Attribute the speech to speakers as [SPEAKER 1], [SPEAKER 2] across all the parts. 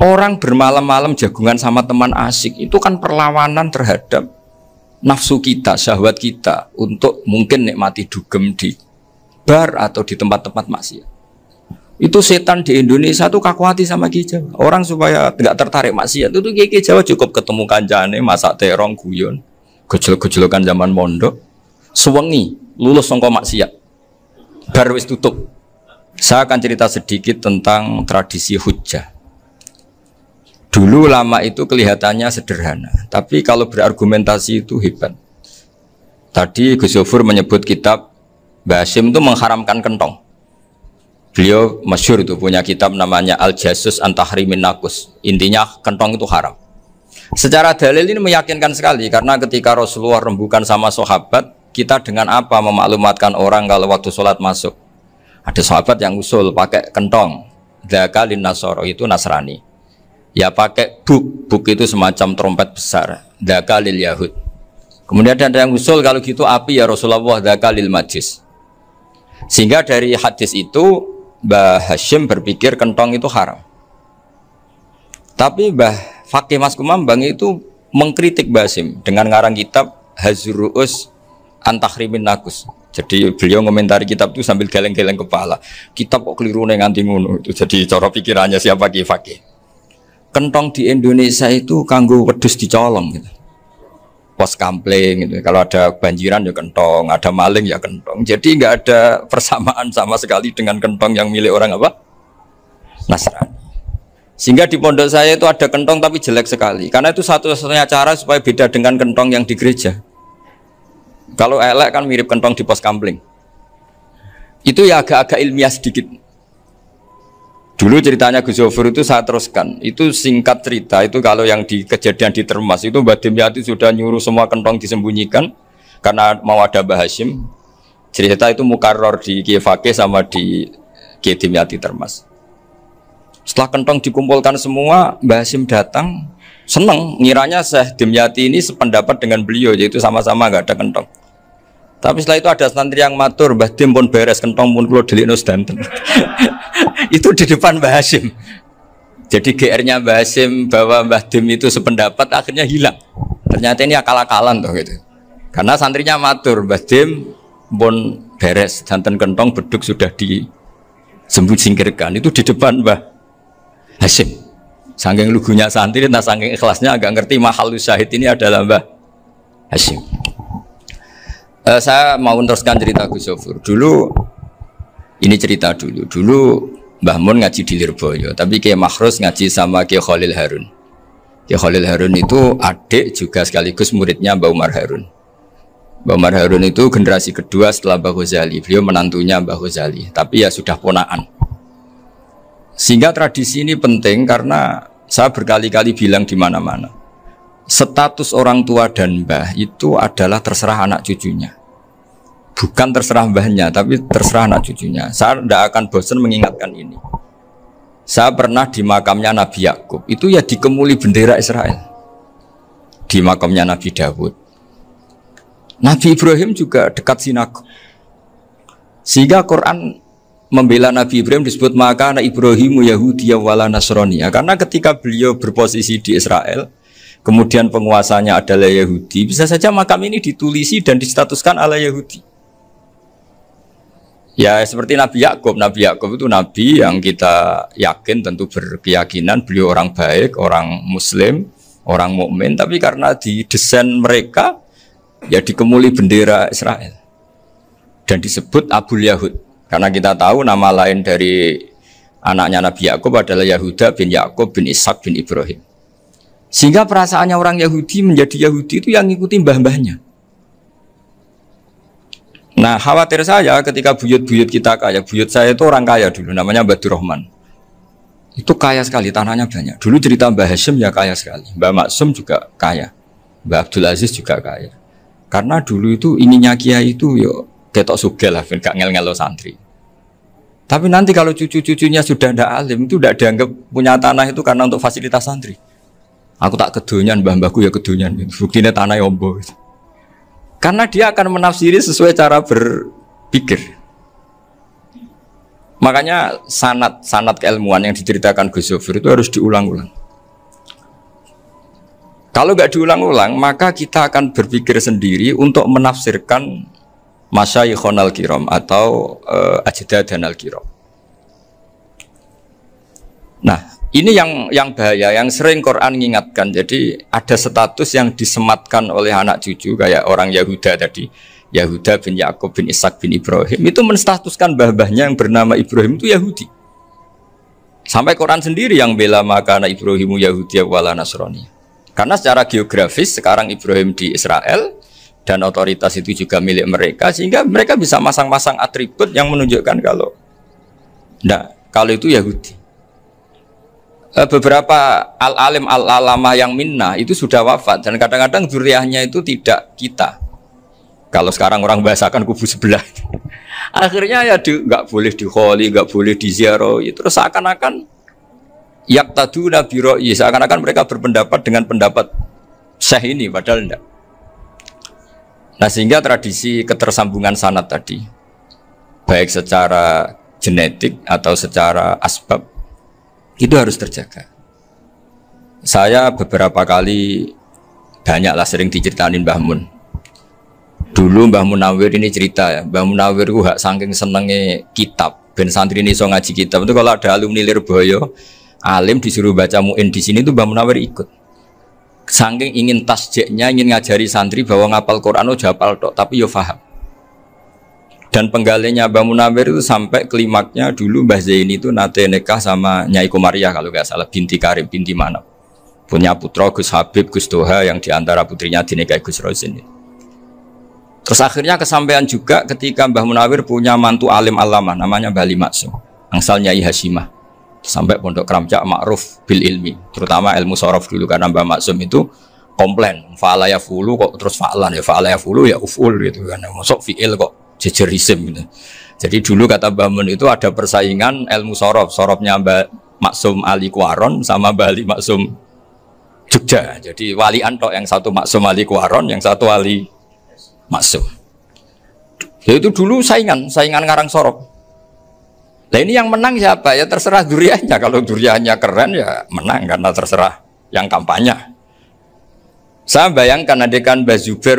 [SPEAKER 1] Orang bermalam-malam jagungan sama teman asik itu kan perlawanan terhadap nafsu kita, syahwat kita untuk mungkin nikmati dugem di bar atau di tempat-tempat maksiat. Itu setan di Indonesia tuh kakuati sama Ki Jawa. Orang supaya tidak tertarik maksiat itu Ki Jawa cukup ketemu kancane masak terong guyon, gejol-gejolokan zaman mondok, suwengi lulus sangka maksiat. Bar wis tutup. Saya akan cerita sedikit tentang tradisi hujjah. Dulu lama itu kelihatannya sederhana, tapi kalau berargumentasi itu hebat. Tadi Gus Yofur menyebut kitab Mbah Hasyim itu mengharamkan kentong. Beliau masyhur itu punya kitab namanya Al-Jasus an Tahrimin Nakus. Intinya kentong itu haram. Secara dalil ini meyakinkan sekali karena ketika Rasulullah rembukan sama sahabat, kita dengan apa memaklumatkan orang kalau waktu sholat masuk? Ada sahabat yang usul pakai kentong. Dzakalin Nasoro itu Nasrani. Ya pakai buk itu semacam trompet besar. Dzakalil Yahud. Kemudian ada yang usul kalau gitu api ya Rasulullah dzakalil Majus. Sehingga dari hadis itu Mbah Hasyim berpikir kentong itu haram. Tapi Mbah Fakih Mas Kumambang itu mengkritik Mbah Hasyim dengan ngarang kitab Hazruus an Tahrimin Nakus. Jadi beliau komentari kitab itu sambil geleng-geleng kepala. Kitab kok keliru nganti ngono. Itu jadi cara pikirannya siapa Ki Fakih. Kentong di Indonesia itu kanggo wedhus dicolong gitu. Pos kampling gitu. Kalau ada banjiran ya kentong, ada maling ya kentong. Jadi nggak ada persamaan sama sekali dengan kentong yang milik orang apa? Nasrani. Sehingga di pondok saya itu ada kentong tapi jelek sekali. Karena itu satu-satunya cara supaya beda dengan kentong yang di gereja. Kalau elek kan mirip kentong di pos kampling. Itu ya agak-agak ilmiah sedikit. Dulu ceritanya Gus Yofur itu saya teruskan. Itu singkat cerita, itu kalau yang di kejadian di Termas itu Mbah Dimyati sudah nyuruh semua kentong disembunyikan karena mau ada Mbah Hasyim. Cerita itu mukarrar di Ki Fakih sama di Ki Dimyati Termas. Setelah kentong dikumpulkan semua, Mbah Hasyim datang, seneng, ngiranya Syekh Dimyati ini sependapat dengan beliau, yaitu sama-sama nggak ada kentong. Tapi setelah itu ada santri yang matur, Mbah Dim pun beres kentong pun kula delikno sedanten. Itu di depan Mbah Hasyim. Jadi GR-nya Mbah Hasyim bahwa Mbah Dim itu sependapat akhirnya hilang. Ternyata ini akal-akalan tuh gitu. Karena santrinya matur, Mbah Dim pun beres danten kentong beduk sudah disingkirkan. Itu di depan Mbah Hasyim. Saking lugunya santri, nah saking ikhlasnya agak ngerti mahalus syahid ini adalah Mbah Hasyim. Saya mau meneruskan cerita Gus Yofur. Dulu ini cerita dulu. Dulu Mbah Mun ngaji di Lirboyo, tapi Kiai Makhrus ngaji sama Kiai Khalil Harun. Kiai Khalil Harun itu adik juga sekaligus muridnya Mbah Umar Harun. Mbah Umar Harun itu generasi kedua setelah Mbah Ghazali. Beliau menantunya Mbah Ghazali, tapi ya sudah ponaan. Sehingga tradisi ini penting karena saya berkali-kali bilang di mana-mana. Status orang tua dan mbah itu adalah terserah anak cucunya. Bukan terserah mbahnya, tapi terserah anak cucunya. Saya tidak akan bosan mengingatkan ini. Saya pernah di makamnya Nabi Yakub, itu ya dikemuli bendera Israel. Di makamnya Nabi Dawud. Nabi Ibrahim juga dekat sinagog. Sehingga Quran membela Nabi Ibrahim disebut maka anak Ibrahimu Yahudi wala Nasrani. Karena ketika beliau berposisi di Israel, kemudian penguasanya adalah Yahudi, bisa saja makam ini ditulisi dan distatuskan ala Yahudi. Ya seperti Nabi Yakub. Nabi Yakub itu nabi yang kita yakin tentu berkeyakinan beliau orang baik, orang muslim, orang mukmin, tapi karena di desain mereka ya dikemuli bendera Israel dan disebut Abul Yahud. Karena kita tahu nama lain dari anaknya Nabi Yakub adalah Yahuda bin Yakub bin Ishak bin Ibrahim. Sehingga perasaannya orang Yahudi menjadi Yahudi itu yang ngikuti mbah-mbahnya. Nah khawatir saya ketika buyut-buyut kita kaya. Buyut saya itu orang kaya dulu, namanya Badur Rahman. Itu kaya sekali, tanahnya banyak. Dulu cerita Mbah Hasyim ya kaya sekali. Mbah Maksum juga kaya. Mbah Abdul Aziz juga kaya. Karena dulu itu ininya kiai itu yo ketok sugih lah, gak ngel-ngelo santri. Tapi nanti kalau cucu-cucunya sudah tidak alim, itu tidak dianggap punya tanah itu karena untuk fasilitas santri. Aku tak kedonyan, mbah-mbahku ya kedonyan. Buktinya tanah yombo. Karena dia akan menafsiri sesuai cara berpikir. Makanya sanad keilmuan yang diceritakan Gus Zofir itu harus diulang-ulang. Kalau nggak diulang-ulang, maka kita akan berpikir sendiri untuk menafsirkan masyayikhonal kiram atau ajdadanal kiram. Nah, ini yang bahaya, yang sering Quran mengingatkan. Jadi ada status yang disematkan oleh anak cucu kayak orang Yahuda tadi, Yahuda bin Yakub bin Ishak bin Ibrahim, itu menstatuskan mbah-mbahnya yang bernama Ibrahim itu Yahudi. Sampai Quran sendiri yang bela makana Ibrahimu Yahudi wala Nasrani. Karena secara geografis sekarang Ibrahim di Israel dan otoritas itu juga milik mereka, sehingga mereka bisa masang-masang atribut yang menunjukkan kalau itu Yahudi. Beberapa al-alim al-alamah yang minnah itu sudah wafat dan kadang-kadang zuriyahnya itu tidak kita. Kalau sekarang orang bahasakan kubu sebelah. Akhirnya ya nggak boleh dikholi, nggak boleh diziarah. Terus seakan-akan yaktaduna biro'i, seakan-akan mereka berpendapat dengan pendapat syekh ini, padahal enggak. Nah, sehingga tradisi ketersambungan sanad tadi, baik secara genetik atau secara asbab, itu harus terjaga. Saya beberapa kali, banyaklah sering diceritain Mbah Mun. Dulu Mbah Munawir ini cerita ya, Mbah Munawir itu saking senengnya kitab, ben santri ini so ngaji kitab, itu kalau ada alumni Lirboyo, alim disuruh baca mu'in di sini tuh Mbah Munawir ikut. Saking ingin tasjeknya, ingin ngajari santri bahwa ngapal Quran udah hafal tok, tapi yo faham. Dan penggalinya Mbah Munawir itu sampai klimaknya dulu Mbah Zaini itu nate nikah sama Nyai Komariah kalau nggak salah, binti Karim, binti Manap. Punya putra Gus Habib, Gus Toha yang diantara putrinya dinikahi Gus Rozin. Terus akhirnya kesampaian juga ketika Mbah Munawir punya mantu alim alama namanya Mbah Ali Maksum, angsal Nyai Hasyimah. Sampai pondok Kramjak ma'ruf bil ilmi, terutama ilmu sorof dulu karena Mbah Maksum itu komplain fa'ala ya fulu kok terus fa'lan ya fa'ala ya fulu ya uf'ul gitu kan, masuk fi'il kok jejer isim gitu. Jadi dulu kata Mbah Mun itu ada persaingan ilmu sorofnya Mbah Maksum Ali Kuaron sama Mbah Ali Maksum Jogja. Jadi wali antok, yang satu Maksum Ali Kuaron, yang satu Ali Maksum. Ya itu dulu saingan ngarang sorof. Nah ini yang menang siapa? Ya terserah duriannya. Kalau duriannya keren ya menang karena terserah yang kampanye. Saya bayangkan adekan Mbah Zubair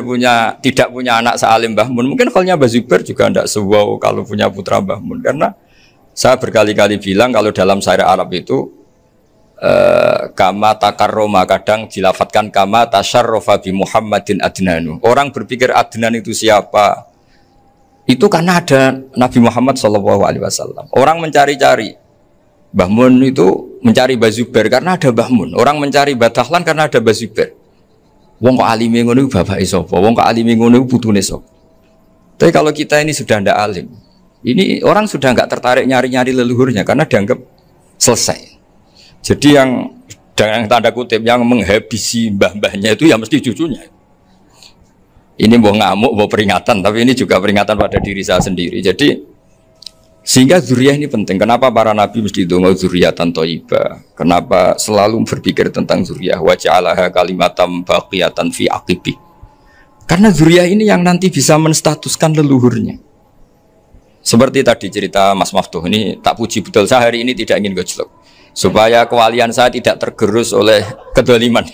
[SPEAKER 1] tidak punya anak sealim Mbah Mun, mungkin kalau Mbah Zubair juga tidak sewow kalau punya putra Mbah Mun. Karena saya berkali-kali bilang kalau dalam syair Arab itu kama takarroma, kadang dilafatkan kama tasyarrofa bi Muhammadin adnanu. Orang berpikir Adnan itu siapa? Itu karena ada Nabi Muhammad SAW. Orang mencari-cari Mbah Mun itu mencari Mbah Zubair karena ada Mbah Mun. Orang mencari Mbah Dahlan karena ada Mbah Zubair. Wong kok alime ngono bapake sapa? Wong kok alime ngono putune sapa? Tapi kalau kita ini sudah ndak alim, ini orang sudah nggak tertarik nyari-nyari leluhurnya karena dianggap selesai. Jadi yang dengan tanda kutip yang menghabisi mbah-mbahnya itu ya mesti cucunya. Ini mau ngamuk, mau peringatan, tapi ini juga peringatan pada diri saya sendiri. Jadi sehingga zuriyah ini penting. Kenapa para nabi mesti donga zuriyatan thayyibah? Kenapa selalu berpikir tentang zuriyah? Wa ja'alaha kalimatam baqiyatan fi aqibi. Karena zuriyah ini yang nanti bisa menstatuskan leluhurnya. Seperti tadi cerita Mas Maftuh ini, tak puji betul, saya hari ini tidak ingin gojlok supaya kewalian saya tidak tergerus oleh kedoliman.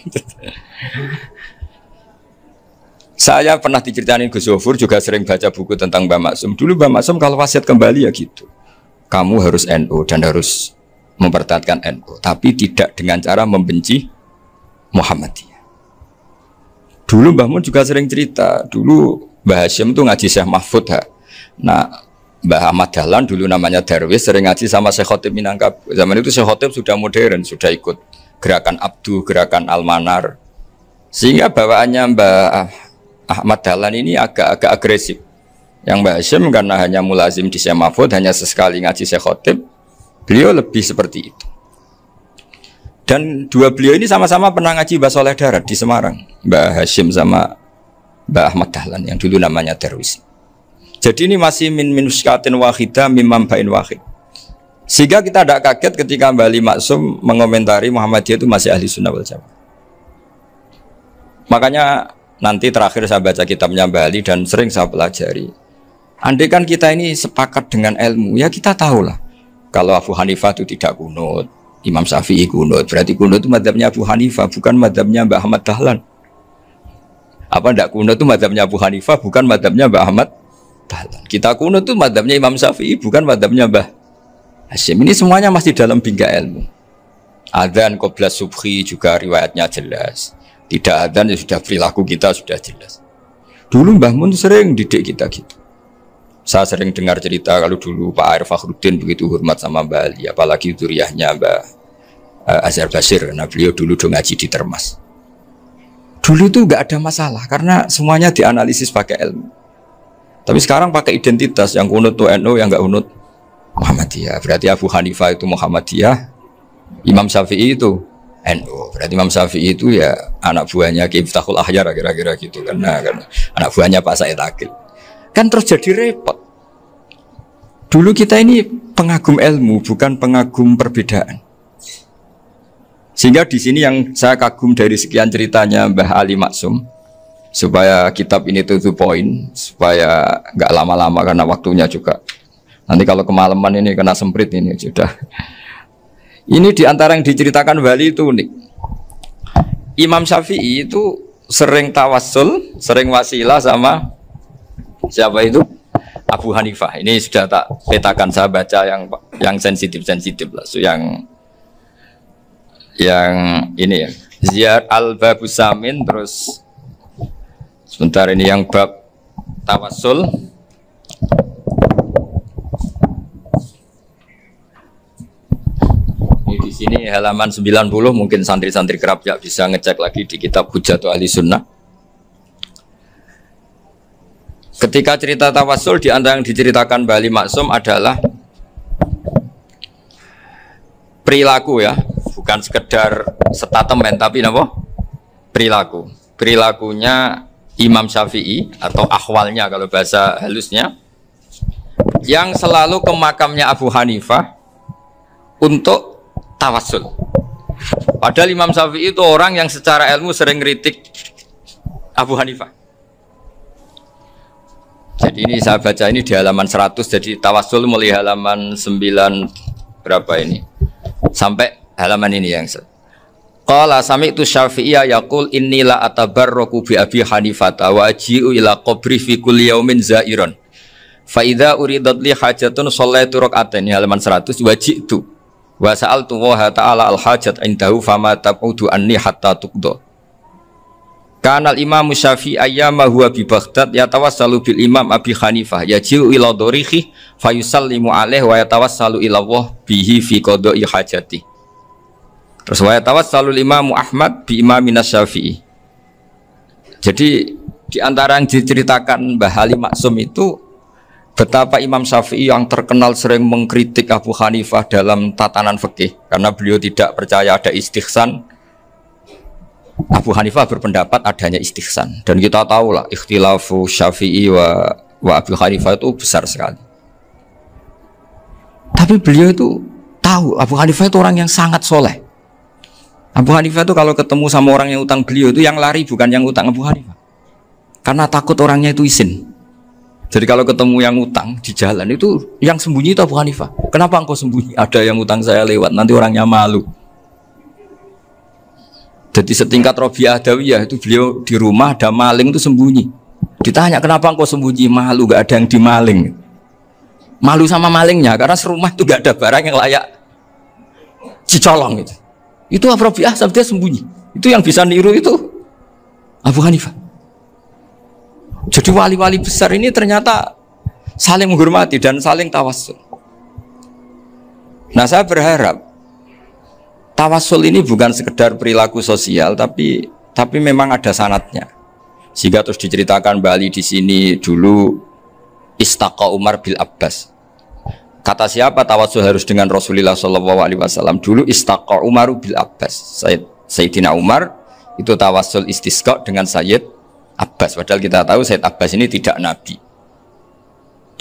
[SPEAKER 1] Saya pernah diceritain Gus Zofur, juga sering baca buku tentang Mbah Maksum. Dulu Mbah Maksum kalau wasiat kembali ya gitu, kamu harus NU dan harus mempertahankan NU, tapi tidak dengan cara membenci Muhammadiyah. Dulu Mbah Mun juga sering cerita, dulu Mbah Hashim itu ngaji Syekh Mahfud. Nah, Mbah Ahmad Dahlan dulu namanya Darwis, sering ngaji sama Syekh Khotib Minangkabau. Zaman itu Syekh Khotib sudah modern, sudah ikut gerakan Abdu, gerakan Almanar. Sehingga bawaannya Mbah Ahmad Dahlan ini agak agresif. Yang Mbah Hashim karena hanya mulazim di Syekh Mahfud, hanya sesekali ngaji Syekh Khotib, beliau lebih seperti itu. Dan dua beliau ini sama-sama pernah ngaji Mbah Soleh Darat di Semarang, Mbah Hashim sama Mbah Ahmad Dahlan yang dulu namanya Darwis. Jadi ini masih min minuskatin wahidah mimam bain wahid. Sehingga kita tidak kaget ketika Mbah Ali Maksum mengomentari Muhammadiyah itu masih ahli sunnah wal jamaah. Makanya nanti terakhir saya baca kitabnya Mbah Ali dan sering saya pelajari. Andai kan kita ini sepakat dengan ilmu, ya kita tahulah Kalau Abu Hanifah itu tidak kunut, Imam Syafi'i kunut. Berarti kunut itu madzhabnya Abu Hanifah, bukan madzhabnya Mbah Ahmad Dahlan. Apa ndak kunut itu madzhabnya Abu Hanifah, bukan madzhabnya Mbah Ahmad Dahlan. Kita kunut itu madzhabnya Imam Syafi'i, bukan madzhabnya Mbah Hasyim. Ini semuanya masih dalam bingkai ilmu. Adzan qabla subhi juga riwayatnya jelas. Tidak adzan ya sudah, perilaku kita sudah jelas. Dulu Mbah Mun sering didik kita gitu. Saya sering dengar cerita kalau dulu Pak Air Fakhruddin begitu hormat sama Mbah Ali, apalagi zuriyahnya Mbah Azhar Basir, karena beliau dulu do ngaji di Termas. Dulu itu nggak ada masalah karena semuanya dianalisis pakai ilmu. Tapi sekarang pakai identitas, yang kunut tuh NU, yang nggak kunut Muhammadiyah. Berarti Abu Hanifah itu Muhammadiyah, Imam Syafi'i itu NU. Berarti Imam Syafi'i itu ya anak buahnya Ki Miftahul Ahyar kira-kira gitu, karena anak buahnya Pak Said Akil. Kan terus jadi repot. Dulu kita ini pengagum ilmu, bukan pengagum perbedaan. Sehingga di sini yang saya kagum dari sekian ceritanya Mbah Ali Maksum, supaya kitab ini to the point, supaya nggak lama-lama karena waktunya juga. Nanti kalau kemalaman ini kena semprit ini sudah. Ini diantara yang diceritakan Bali itu unik. Imam Syafi'i itu sering tawassul, sering wasilah sama siapa itu? Abu Hanifah. Ini sudah tak petakan, saya baca yang sensitif lah. So, yang ini ya. Ziyar al-Babus Samin, terus sebentar ini yang bab tawassul. Di sini halaman 90, mungkin santri-santri kerap ya bisa ngecek lagi di kitab Hujjatul Ahli Sunnah. Ketika cerita tawassul, di antara yang diceritakan Bali Maksum adalah perilaku ya, bukan sekedar statement tapi apa? Perilaku. Perilakunya Imam Syafi'i atau ahwalnya kalau bahasa halusnya, yang selalu ke makamnya Abu Hanifah untuk tawassul. Padahal Imam Syafi'i itu orang yang secara ilmu sering kritik Abu Hanifah. Jadi ini saya baca ini di halaman 100, jadi tawassul mulai halaman 9 berapa ini sampai halaman ini yang qala sami'tu Syafi'iyya yaqul inni la atabarraku bi Abi Hanifah wa aji'u ila qabri fi kulli yaumin zairan fa idza uridat li hajatun shallaitu rak'atain, halaman 100, waji'tu wa sa'altu wa ta'ala al-hajat indahu fama taqudu anni hatta tuqda. Kanal Imam Syafi'i ayyama huwa bi Baghdad yatawassalu bil Imam Abi Hanifah yaji'u ila dorihi fayusallimu alaihi wa yatawassalu ila Allah bihi fi qada'i hajati. Terus wa yatawassalu Imam Ahmad bi Imamina Syafi'i. Jadi di antara yang diceritakan Mbah Ali Maksum itu betapa Imam Syafi'i yang terkenal sering mengkritik Abu Hanifah dalam tatanan fikih karena beliau tidak percaya ada istihsan. Abu Hanifah berpendapat adanya istihsan, dan kita tahu lah ikhtilafu Syafi'i wa Abu Hanifah itu besar sekali. Tapi beliau itu tahu Abu Hanifah itu orang yang sangat soleh. Abu Hanifah itu kalau ketemu sama orang yang utang beliau itu yang lari bukan yang utang Abu Hanifah, karena takut orangnya itu izin. Jadi kalau ketemu yang utang di jalan itu yang sembunyi itu Abu Hanifah. Kenapa engkau sembunyi? Ada yang utang saya lewat, nanti orangnya malu. Jadi setingkat Robiah Adawiyah itu beliau di rumah ada maling itu sembunyi. Ditanya kenapa engkau sembunyi? Malu, gak ada yang dimaling. Malu sama malingnya karena serumah itu gak ada barang yang layak dicolong itu. Itu Robiah sampai dia sembunyi. Itu yang bisa niru itu Abu Hanifah. Jadi wali-wali besar ini ternyata saling menghormati dan saling tawassul. Nah, saya berharap tawassul ini bukan sekedar perilaku sosial, tapi memang ada sanatnya. Sehingga terus diceritakan Bali di sini dulu istaqa Umar bil Abbas. Kata siapa tawassul harus dengan Rasulullah SAW? Dulu istaqa Umar bil Abbas. Sayyidina Umar itu tawassul istisqa dengan Sayyid Abbas, padahal kita tahu Said Abbas ini tidak nabi.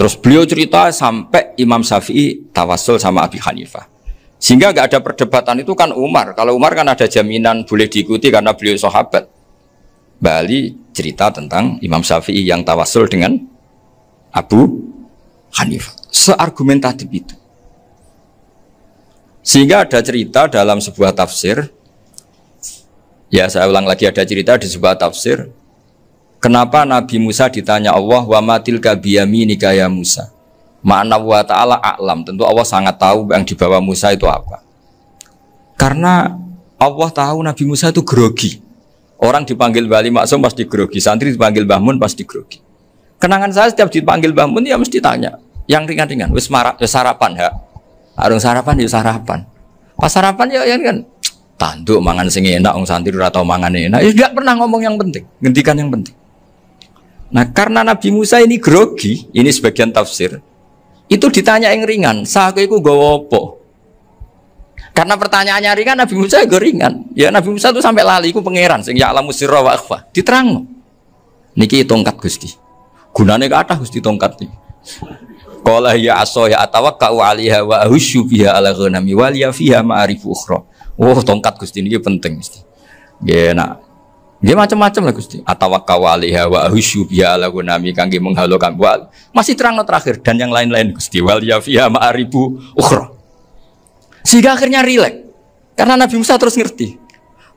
[SPEAKER 1] Terus beliau cerita sampai Imam Syafi'i tawassul sama Abi Hanifah, sehingga gak ada perdebatan itu kan Umar. Kalau Umar kan ada jaminan boleh diikuti karena beliau sahabat. Bali cerita tentang Imam Syafi'i yang tawassul dengan Abu Hanifah, seargumentatif itu. Sehingga ada cerita dalam sebuah tafsir, ya saya ulang lagi, ada cerita di sebuah tafsir, kenapa Nabi Musa ditanya Allah, wa matil kabiyaminika ya Musa. Ma'ana wa ta'ala a'lam, tentu Allah sangat tahu yang dibawa Musa itu apa. Karena Allah tahu Nabi Musa itu grogi. Orang dipanggil Wali Maksum pasti grogi, santri dipanggil Mbah Mun pasti grogi. Kenangan saya setiap dipanggil Mbah Mun ya mesti tanya, yang ringan-ringan, wis sarapan ya. Arung sarapan ya sarapan. Pas sarapan ya kan tanduk mangan sing enak, wong santri ora tau mangan enak. Ya enggak pernah ngomong yang penting, ngendikan yang penting. Nah, karena Nabi Musa ini grogi, ini sebagian tafsir. Itu ditanya yang ringan, "Sake iku nggawa apa?" Karena pertanyaannya ringan, Nabi Musa juga ringan. Ya Nabi Musa itu sampai lali iku pangeran sing ya'lamu sirra wa akhfa. Diterangno. Niki tongkat Gusti. Gunane kathah Gusti tongkat iki. Qala ya aso ya atawakkau 'alaiha wa ahusyu biha 'ala ghanami wa liya fiha ma'arifu ukhra. Oh, tongkat Gusti niki penting Gusti. Nggih nak. Nggih macam-macam lah Gusti. Atawakkau 'alaiha wa ahusyu biha 'ala ghanami kangge menghalokan wa. Masih terangno terakhir dan yang lain-lain Gusti. Wa liya fiha ma'arifu ukhra. Sehingga akhirnya rileks. Karena Nabi Musa terus ngerti.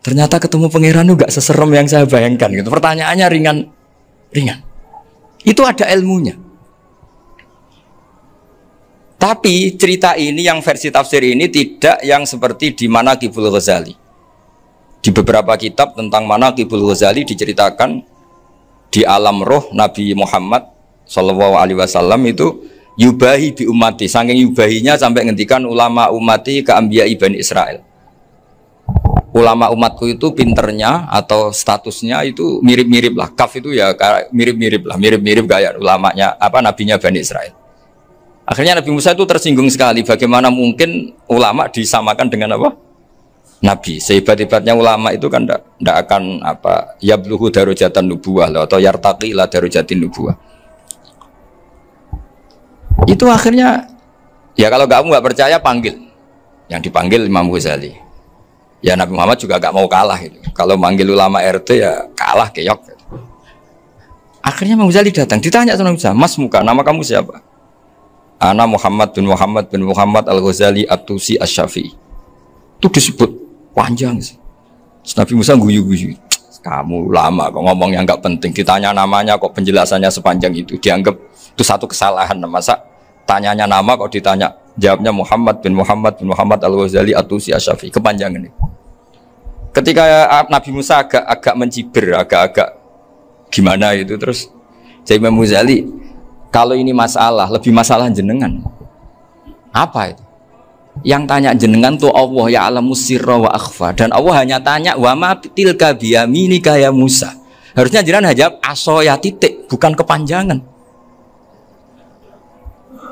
[SPEAKER 1] Ternyata ketemu pangeran itu gak seserem yang saya bayangkan gitu. Pertanyaannya ringan. Itu ada ilmunya. Tapi cerita ini yang versi tafsir ini tidak yang seperti di Manaqibul Ghazali. Di beberapa kitab tentang Manaqibul Ghazali diceritakan di alam roh Nabi Muhammad SAW itu yubahi bi ummati, saking yubahinya sampai ngendikan ulama ummati ke anbiya'i Bani Israel. Ulama umatku itu pinternya atau statusnya itu mirip-mirip lah. Kaf itu ya mirip-mirip lah, mirip-mirip kayak ulamanya nabinya Bani Israel. Akhirnya Nabi Musa itu tersinggung sekali. Bagaimana mungkin ulama disamakan dengan apa? Nabi. Sehebat-hebatnya ulama itu kan tidak akan yabluhu darajatan nubuwah atau yartaqi ila darajatin nubuwah. Itu akhirnya ya kalau kamu nggak percaya panggil. Yang dipanggil Imam Ghazali. Ya Nabi Muhammad juga gak mau kalah itu. Kalau manggil ulama RT ya kalah keok. Akhirnya Imam Ghazali datang, ditanya sama Nabi Musa, "Mas muka, nama kamu siapa?" "Ana Muhammad bin Muhammad Al-Ghazali At-Tusi Asy-Syafi'i." Itu disebut panjang sih. Nabi Musa guyu-guyu. "Kamu lama kok ngomong yang nggak penting. Ditanya namanya kok penjelasannya sepanjang itu. Dianggap itu satu kesalahan. Masa tanyanya nama kok ditanya jawabnya Muhammad bin Muhammad Al-Ghazali At-Tusi Asy-Syafi'i. Kepanjangan itu. Ketika Nabi Musa agak mencibir, agak gimana itu terus saya Imam Ghazali, kalau ini masalah, lebih masalah jenengan. Apa itu? Yang tanya jenengan tuh Allah ya'lamu sirra wa akhfa. Dan Allah hanya tanya wa ma tilka biyaminika ya Musa. Harusnya jenengan jawab aso ya titik, bukan kepanjangan.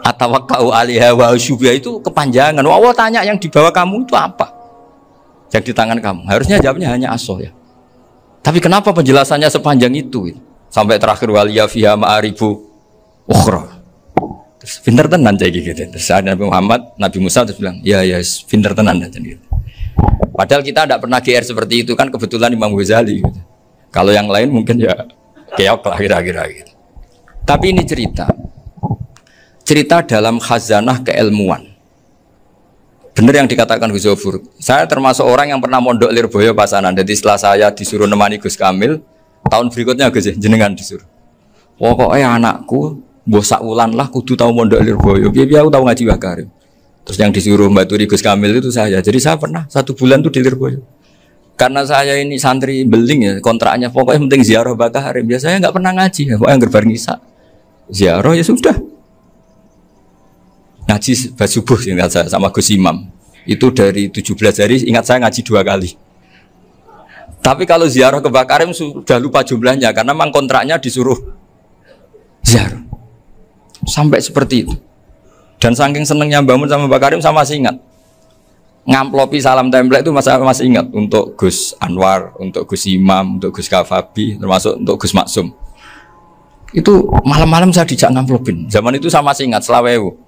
[SPEAKER 1] Atawakkau 'alaiha wa syubha itu kepanjangan. Allah tanya yang di bawah kamu itu apa? Yang di tangan kamu. Harusnya jawabnya hanya aso ya. Tapi kenapa penjelasannya sepanjang itu? Sampai terakhir waliya fiha ma'arifu ukhra. Terus pinter tenan kayak gitu. Terus ada Nabi Musa terus bilang, "Ya, pinter tenan gitu." Padahal kita tidak pernah GR seperti itu kan, kebetulan Imam Ghazali gitu. Kalau yang lain mungkin ya keok lah kira-kira gitu. Tapi ini cerita dalam khazanah keilmuan. Benar yang dikatakan Gus Zofur. Saya termasuk orang yang pernah mondok Lirboyo Pasanan. Jadi setelah saya disuruh nemani Gus Kamil, tahun berikutnya Gus jenengan disuruh. Pokoknya anakku bosak ulan lah kudu tahu mondok Lirboyo. Biar aku tahu ngaji Wakarim. Terus yang disuruh Mbak Turi Gus Kamil itu saya. Jadi saya pernah 1 bulan tuh di Lirboyo. Karena saya ini santri beling ya, kontraknya pokoknya penting ziarah Bakarim. Biasanya nggak pernah ngaji ya, pokoknya gerbar ngisa. Ziarah ya sudah. Ngaji subuh ingat saya sama Gus Imam. Itu dari 17 hari ingat saya ngaji 2 kali. Tapi kalau ziarah ke Bakarim sudah lupa jumlahnya karena memang kontraknya disuruh ziarah. Sampai seperti itu. Dan saking senengnya bangun sama Bakarim saya masih ingat. Ngamplopi salam template itu masih ingat untuk Gus Anwar, untuk Gus Imam, untuk Gus Kafabi, termasuk untuk Gus Maksum. Itu malam-malam saya dijak ngamplopin. Zaman itu saya masih ingat selawewu.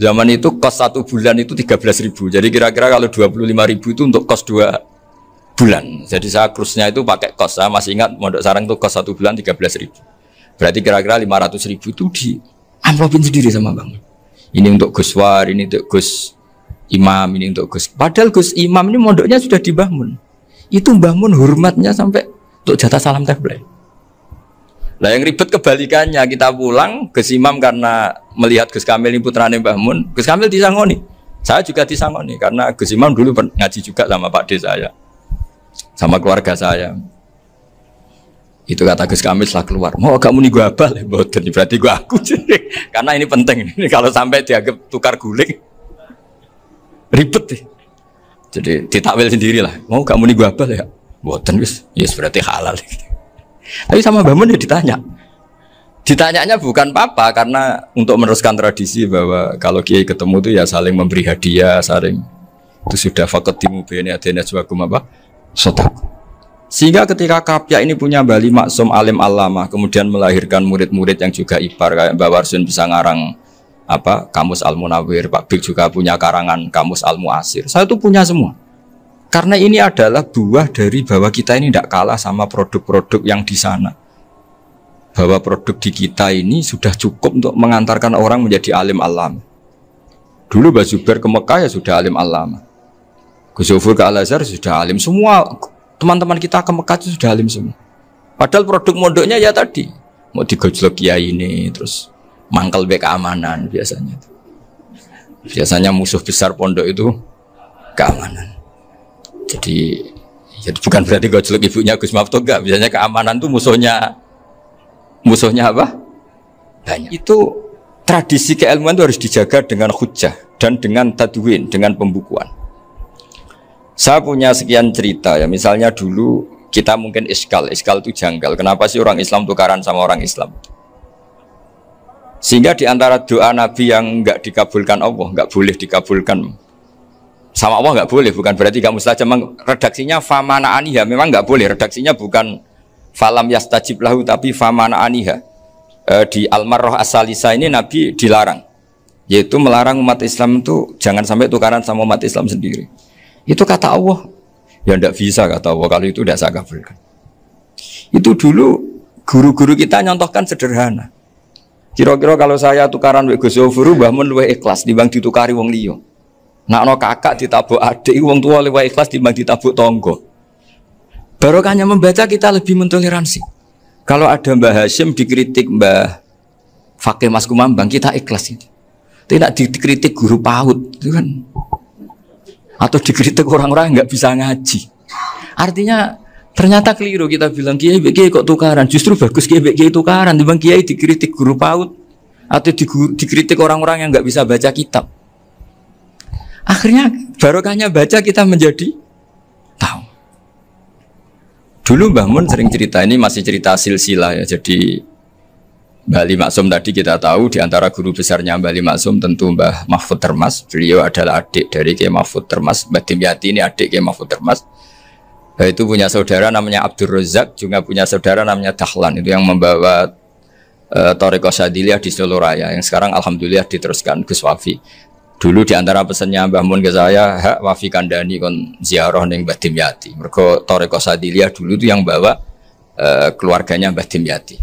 [SPEAKER 1] Zaman itu kos 1 bulan itu 13.000. Jadi kira-kira kalau 25.000 itu untuk kos 2 bulan. Jadi saya krusnya itu pakai kos. Saya masih ingat Mondok Sarang itu kos 1 bulan 13.000. Berarti kira-kira 500.000 itu di amplopin sendiri sama Bang. Ini untuk Gus War, ini untuk Gus imam ini untuk Gus. Padahal Gus Imam ini mondoknya sudah di Mbah Mun. Itu Mbah Mun hormatnya sampai untuk jatah salam tabligh. Lah yang ribet kebalikannya, kita pulang Gus Imam karena melihat Gus Kamil ini putrane Mbah Mun, Gus Kamil disangoni. Saya juga disangoni karena Gus Imam dulu ngaji juga sama Pak D saya. Sama keluarga saya. Itu kata Gus Kamil setelah keluar, mau kamu nih gue abal ya, berarti gue aku. Karena ini penting, ini kalau sampai dianggap tukar guling, ribet deh. Jadi ditakwil sendiri lah, mau kamu nih gue abal ya, boten wis, yes berarti halal. Tapi sama Mbah Mun ya ditanyanya bukan apa, karena untuk meneruskan tradisi bahwa kalau kiai ketemu itu ya saling memberi hadiah, saling itu sudah faketimu bene adena juakum apa, sotak. Sehingga ketika Kapya ini punya Bali Maksum alim alama, kemudian melahirkan murid-murid yang juga ibar kayak Mbak Warsun bisa ngarang apa Kamus Al Munawir, Pak Bik juga punya karangan Kamus Al Muasir. Saya tuh punya semua. Karena ini adalah buah dari bahwa kita ini tidak kalah sama produk-produk yang di sana. Bahwa produk di kita ini sudah cukup untuk mengantarkan orang menjadi alim alama. Dulu Mbak Zubair ke Mekah ya sudah alim alama. Gus Zufur ke Al Azhar sudah alim semua. Teman-teman kita ke Mekah itu sudah alim semua. Padahal produk mondoknya ya tadi mau digojlok kiai ini, terus mangkel be keamanan biasanya. Biasanya musuh besar pondok itu keamanan. Jadi bukan berarti gojlok ibunya Gus Maftuh enggak. Biasanya keamanan itu musuhnya apa? Banyak. Itu tradisi keilmuan itu harus dijaga dengan hujjah dan dengan tadwin, dengan pembukuan. Saya punya sekian cerita ya, misalnya dulu kita mungkin iskal itu janggal. Kenapa sih orang Islam tukaran sama orang Islam? Sehingga di antara doa Nabi yang enggak dikabulkan Allah, enggak boleh dikabulkan sama Allah, enggak boleh, bukan berarti enggak mustajab. Redaksinya famana aniha, memang enggak boleh. Redaksinya bukan falam yastajib lahu tapi famana aniha. Di Al-Marrah As-Salisa ini Nabi dilarang, yaitu melarang umat Islam itu jangan sampai tukaran sama umat Islam sendiri. Itu kata Allah, ya tidak bisa kata Allah, kalau itu tidak saya kabulkan. Itu dulu guru-guru kita nyontohkan sederhana. Kira-kira kalau saya tukaran wek Gus Zofuru, Mbah Mun luwih ikhlas dibanding ditukari wong liya. Nak ana kakak ditabuk adik, wong tua luwih ikhlas dibanding ditabuk tangga. Barokahnya membaca kita lebih mentoleransi. Kalau ada Mbah Hashim dikritik Mbah Fakih Mas Kumambang, kita ikhlas itu. Tidak dikritik guru PAUD, itu kan. Atau dikritik orang-orang yang nggak bisa ngaji. Artinya ternyata keliru kita bilang kiai kok tukaran. Justru bagus kiai tukaran dibanding kiai dikritik guru PAUD atau dikritik orang-orang yang nggak bisa baca kitab. Akhirnya barokahnya baca kita menjadi tahu. Dulu Mbah Mun sering cerita, ini masih cerita silsilah ya. Jadi Mbah Ali Maksum tadi kita tahu di antara guru besarnya Mbah Ali Maksum tentu Mbah Mahfud Termas. Beliau adalah adik dari Kiai Mahfud Termas. Mbah Dimyati ini adik Kiai Mahfud Termas. Itu punya saudara namanya Abdul Razak, juga punya saudara namanya Dahlan. Itu yang membawa Thariqah Syadziliyah di Solo Raya, yang sekarang alhamdulillah diteruskan Gus Wafi. Dulu di antara pesannya Mbah Mun ke saya, hak Wafi kandani kon ziarah ning Mbah Dimyati. Mergo Thariqah Syadziliyah dulu itu yang bawa keluarganya Mbah Dimyati.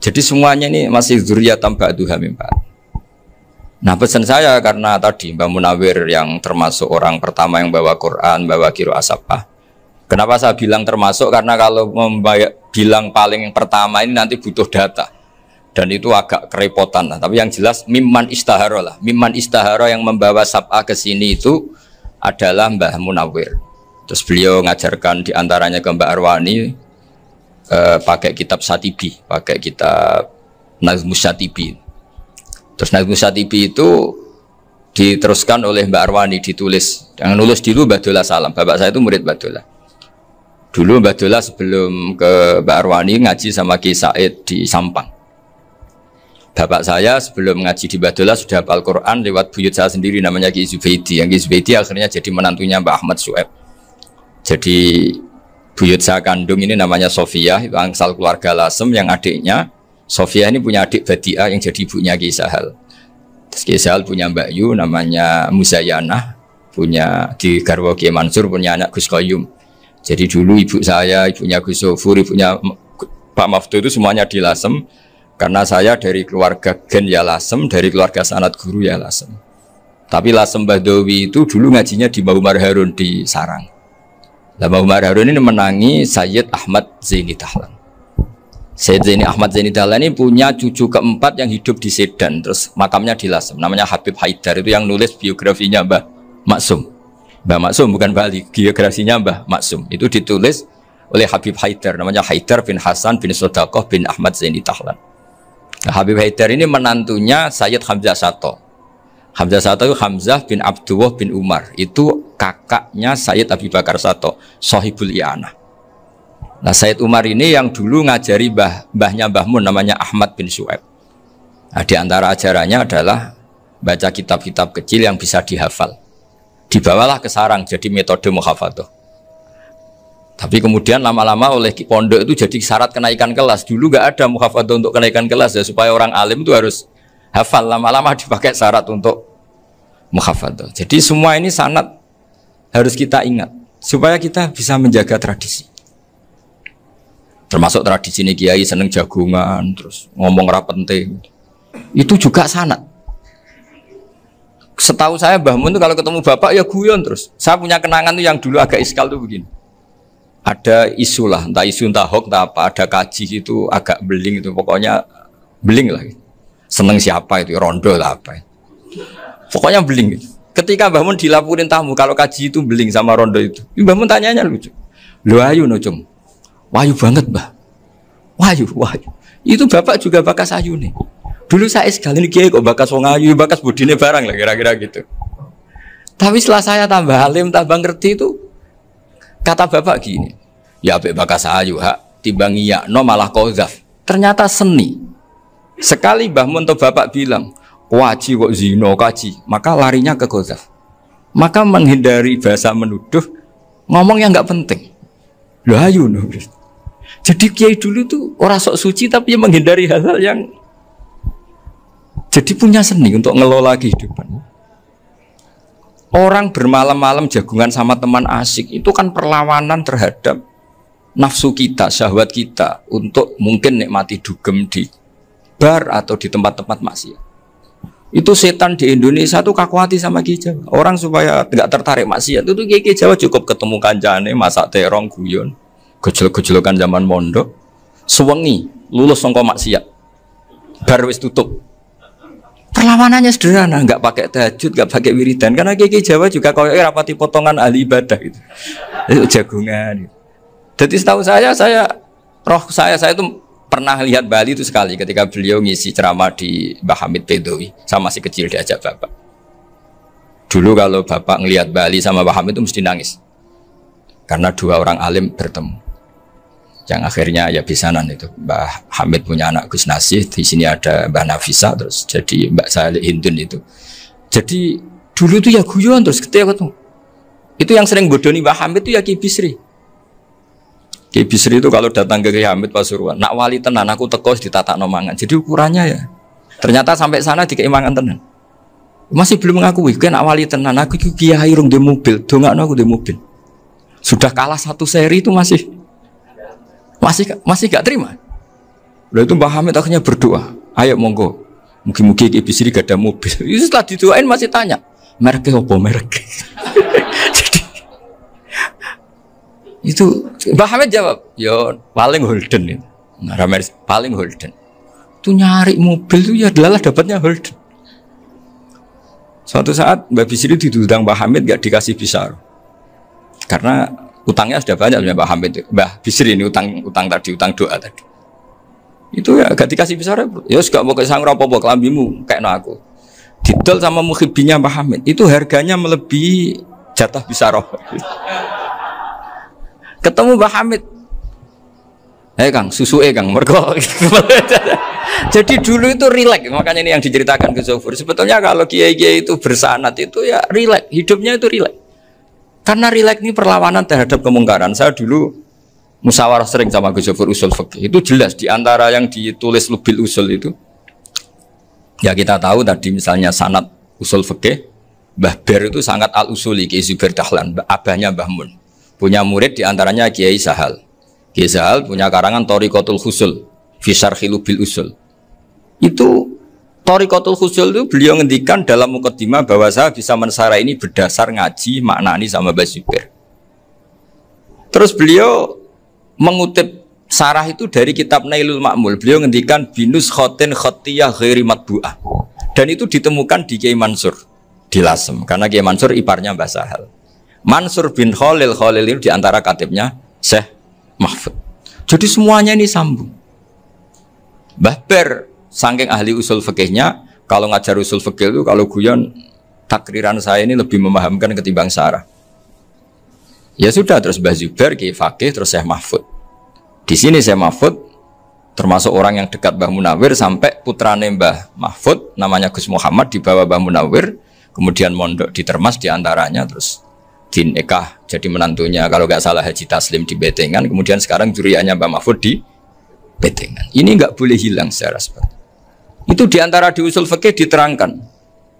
[SPEAKER 1] Jadi semuanya ini masih dzurriyyatan ba'duha min ba'd. Nah pesan saya karena tadi Mbah Munawir yang termasuk orang pertama yang bawa Quran, bawa qiraah sab'ah. Kenapa saya bilang termasuk? Karena kalau bilang paling pertama ini nanti butuh data. Dan itu agak kerepotan lah. Tapi yang jelas mimman istahara lah. Mimman istahara yang membawa sab'ah ke sini itu adalah Mbah Munawir. Terus beliau ngajarkan diantaranya ke Mbak Arwani, pakai kitab Satibi, pakai kitab Nazmus Satibi. Terus Nazmus Satibi itu diteruskan oleh Mbak Arwani, ditulis. Yang nulis dulu Mbak Dola Salam. Bapak saya itu murid Mbak Dola. Dulu Mbak Dola sebelum ke Mbak Arwani ngaji sama Ki Said di Sampang. Bapak saya sebelum ngaji di Mbak Dola sudah hafal Quran lewat buyut saya sendiri namanya Ki Zubaidi. Yang Ki Zubaidi akhirnya jadi menantunya Mbak Ahmad Su'eb. Jadi buyut saya kandung ini namanya Sofia, itu angsal keluarga Lasem, yang adiknya Sofia ini punya adik Badiah yang jadi ibunya Ki Sahal. Terus Ki Sahal punya Mbak Yu namanya Muzayanah, punya di Garwo Ki Mansur punya anak Gus Qayyum. Jadi dulu ibu saya, ibunya Gus Sofur, ibunya Pak Maftu itu semuanya di Lasem. Karena saya dari keluarga Gen ya Lasem, dari keluarga sanad guru ya Lasem. Tapi Lasem Badawi itu dulu ngajinya di Mbah Umar Harun di Sarang. Nah, Mbah Umar Harun ini menangi Sayyid Ahmad Zaini Dahlan. Sayyid Zaini Ahmad Zaini Dahlan ini punya cucu keempat yang hidup di Sedan, terus makamnya di Lasem, namanya Habib Haidar, itu yang nulis biografinya Mbah Maksum. Mbah Maksum bukan Bali, biografinya Mbah Maksum. Itu ditulis oleh Habib Haidar, namanya Haidar bin Hasan bin Sodaqoh bin Ahmad Zaini Dahlan. Nah, Habib Haidar ini menantunya Sayyid Hamzah Sato. Hamzah Sato itu Hamzah bin Abdullah bin Umar, itu kakaknya Sayyid Abi Bakar Sato, Sohibul I'anah. Nah, Sayyid Umar ini yang dulu ngajari mbahnya Mbah Mun, namanya Ahmad bin Syuaib. Nah, di antara ajarannya adalah baca kitab-kitab kecil yang bisa dihafal. Dibawalah ke sarang jadi metode muhafadzah. Tapi kemudian lama-lama oleh pondok itu jadi syarat kenaikan kelas. Dulu nggak ada muhafadzah untuk kenaikan kelas ya, supaya orang alim itu harus hafal, lama-lama dipakai syarat untuk muhafadzah. Jadi semua ini sanad harus kita ingat supaya kita bisa menjaga tradisi. Termasuk tradisi ini kiai seneng jagungan, terus ngomong ra penting. Itu juga sanad. Setahu saya Mbah Mun itu kalau ketemu bapak ya guyon terus. Saya punya kenangan tuh yang dulu agak iskal tuh begini. Ada isu lah, entah isu entah hoax entah apa, ada kaji itu agak beling itu, pokoknya beling lah. Seneng siapa itu, rondo lah apa. Pokoknya beling gitu. Ketika Mbah Mun dilaporin tamu kalau kaji itu beling sama rondo itu, Mbah Mun tanyanya lucu. Lu ayu no cum. Wahyu banget Mbah. Wahyu. Itu bapak juga bakas ayu nih. Dulu saya sekali ini kiai kok bakas wong ayu, bakas budine barang lah kira-kira gitu. Tapi setelah saya tambah alim, tambah ngerti itu, kata bapak gini, ya apik bakas ayu hak timbang iya no malah qadzaf. Ternyata seni. Sekali Mbah Mun atau bapak bilang, waji kok zino kaji, maka larinya ke qadzaf. Maka menghindari bahasa menuduh, ngomong yang nggak penting. Loh ayu no. Jadi kiai dulu tuh orang sok suci tapi menghindari hal-hal yang jadi punya seni untuk ngelola kehidupan. Orang bermalam-malam jagungan sama teman asik itu kan perlawanan terhadap nafsu kita, syahwat kita untuk mungkin nikmati dugem di bar atau di tempat-tempat maksiat. Itu setan di Indonesia tuh kakuati sama Ki Jawa. Orang supaya tidak tertarik maksiat itu Ki Jawa cukup ketemu kancane masak terong guyon, gejol-gejolokan zaman mondok, suwengi lulus sangka maksiat. Bar wis tutup. Perlawanannya sederhana, nggak pakai tahajud, nggak pakai wiridan, karena Ki Jawa juga koyoknya rapati potongan ahli ibadah gitu. Itu jagungan. Gitu. Jadi setahu saya itu pernah lihat Bali itu sekali ketika beliau ngisi ceramah di Mbah Hamid Bedowi. Saya masih kecil diajak bapak. Dulu kalau bapak ngelihat Bali sama Mbah Hamid itu mesti nangis. Karena dua orang alim bertemu. Yang akhirnya ya bisanan itu. Mbah Hamid punya anak Gus Nasih, di sini ada Mbah Nafisa, terus jadi Mbak Salih Hindun itu. Jadi dulu itu ya guyon terus ketika ketemu. Itu yang sering bodoni Mbah Hamid itu ya Ki Bisri. Ki Bisri itu kalau datang ke Ki Hamid Pasuruan, nak wali tenan aku teko ditata nomangan. Jadi ukurannya ya. Ternyata sampai sana dikeimangan tenan. Masih belum mengakui, kan nak wali tenan aku kiai rung di mobil, dongakno aku di mobil. Sudah kalah satu seri itu masih gak terima. Lalu itu Mbah Hamid akhirnya berdoa, ayo monggo, mungkin-mungkin Ki Bisri gak ada mobil. Itu setelah didoain masih tanya, mereknya apa merek? Jadi itu Mbah Hamid jawab, yo paling Holden itu, paling Holden. Itu nyari mobil itu ya adalah dapatnya Holden. Suatu saat Mbah Bisri diundang Mbah Hamid gak dikasih bisar, karena utangnya sudah banyak Mbah Hamid. Mbah Bisri ini utang tadi, utang doa tadi. Itu ya gak dikasih bisar, ya gak mau kesang rapopo kelambimu kayak no aku. Didol sama mukhibbinya Mbah Hamid, itu harganya melebihi jatah bisaroh. Ketemu Mbah Hamid, Kang, susu Kang, mergo. Jadi dulu itu rileks, makanya ini yang diceritakan ke Zofur. Sebetulnya kalau kiai-kiai itu bersanad itu ya rileks, hidupnya itu rileks. Karena rileks ini perlawanan terhadap kemungkaran. Saya dulu musyawarah sering sama Gus Zofur usul fikih. Itu jelas di antara yang ditulis Lubil Usul itu. Ya kita tahu tadi misalnya sanad usul fikih, Mbah Ber itu sangat al-usuli, Kiai Zubair Dahlan, abahnya Mbah Mun. Punya murid diantaranya Kiai Sahal. Kiai Sahal punya karangan Thariqatul Husul fi Syarhi Lubil Usul. Itu Thariqatul Khusyul itu beliau ngendikan dalam mukaddimah bahwa saya bisa mensarai ini berdasar ngaji maknani sama Mbah Zubair. Terus beliau mengutip sarah itu dari kitab Nailul Ma'mul. Beliau ngendikan binus khotin khotiyah ghairi matbu'ah. Dan itu ditemukan di Kiai Mansur di Lasem. Karena Kiai Mansur iparnya Mbah Sahal. Mansur bin Khalil itu diantara katibnya Syekh Mahfud. Jadi semuanya ini sambung. Mbah Ber saking ahli usul fikihnya, kalau ngajar usul fikih itu kalau guyon takriran saya ini lebih memahamkan ketimbang sarah. Ya sudah, terus Mbah Zubair, Kiai Fakih, terus Syekh Mahfud. Di sini Syekh Mahfud termasuk orang yang dekat Mbah Munawir sampai putrane Mbah Mahfud namanya Gus Muhammad dibawa Mbah Munawir, kemudian mondok di Termas diantaranya, terus dinikah jadi menantunya kalau nggak salah Haji Taslim di Betengan, kemudian sekarang juriannya Mbah Mahfud di Betengan. Ini nggak boleh hilang secara seperti itu. Diantara di usul fikih diterangkan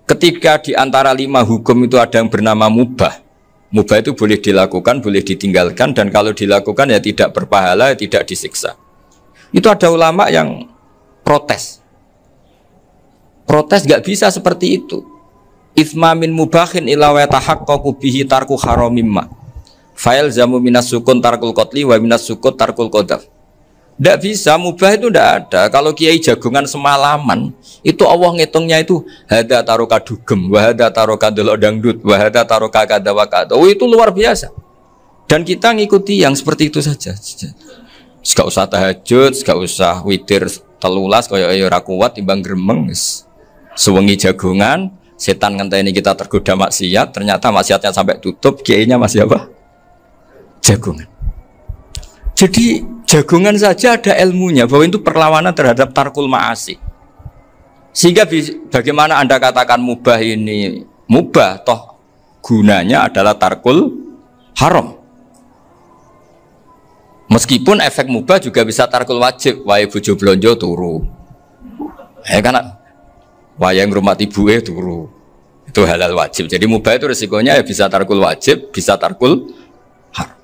[SPEAKER 1] ketika diantara 5 hukum itu ada yang bernama mubah. Mubah itu boleh dilakukan, boleh ditinggalkan, dan kalau dilakukan ya tidak berpahala, ya tidak disiksa. Itu ada ulama yang protes. Protes nggak bisa seperti itu. Itsma min mubahin ila wa tahaqqaqu bihi tarku haramimma. Fa'il zamu minas sukun tarkul qatli wa minas sukut tarkul qadaf. Tidak bisa, mubah itu tidak ada. Kalau kiai jagongan semalaman, itu Allah ngitungnya itu hada taroka dugem, wahada taroka delok dangdut, wahada taroka kada wakada. Oh, itu luar biasa. Dan kita ngikuti yang seperti itu saja. Gak usah tahajud, gak usah witir telulas, kaya ora kuat timbang gremeng. Sewengi jagongan, setan ngenteni kita tergoda maksiat, ternyata maksiatnya sampai tutup, kiainya masih apa? Jagongan. Jadi jagongan saja ada ilmunya bahwa itu perlawanan terhadap tarkul ma'asi. Sehingga bagaimana Anda katakan mubah ini mubah, toh gunanya adalah tarkul haram. Meskipun efek mubah juga bisa tarkul wajib, wae bojo blonjo turu. Karena wae ngrumati ibuke turu. Itu halal wajib. Jadi mubah itu resikonya ya bisa tarkul wajib, bisa tarkul haram.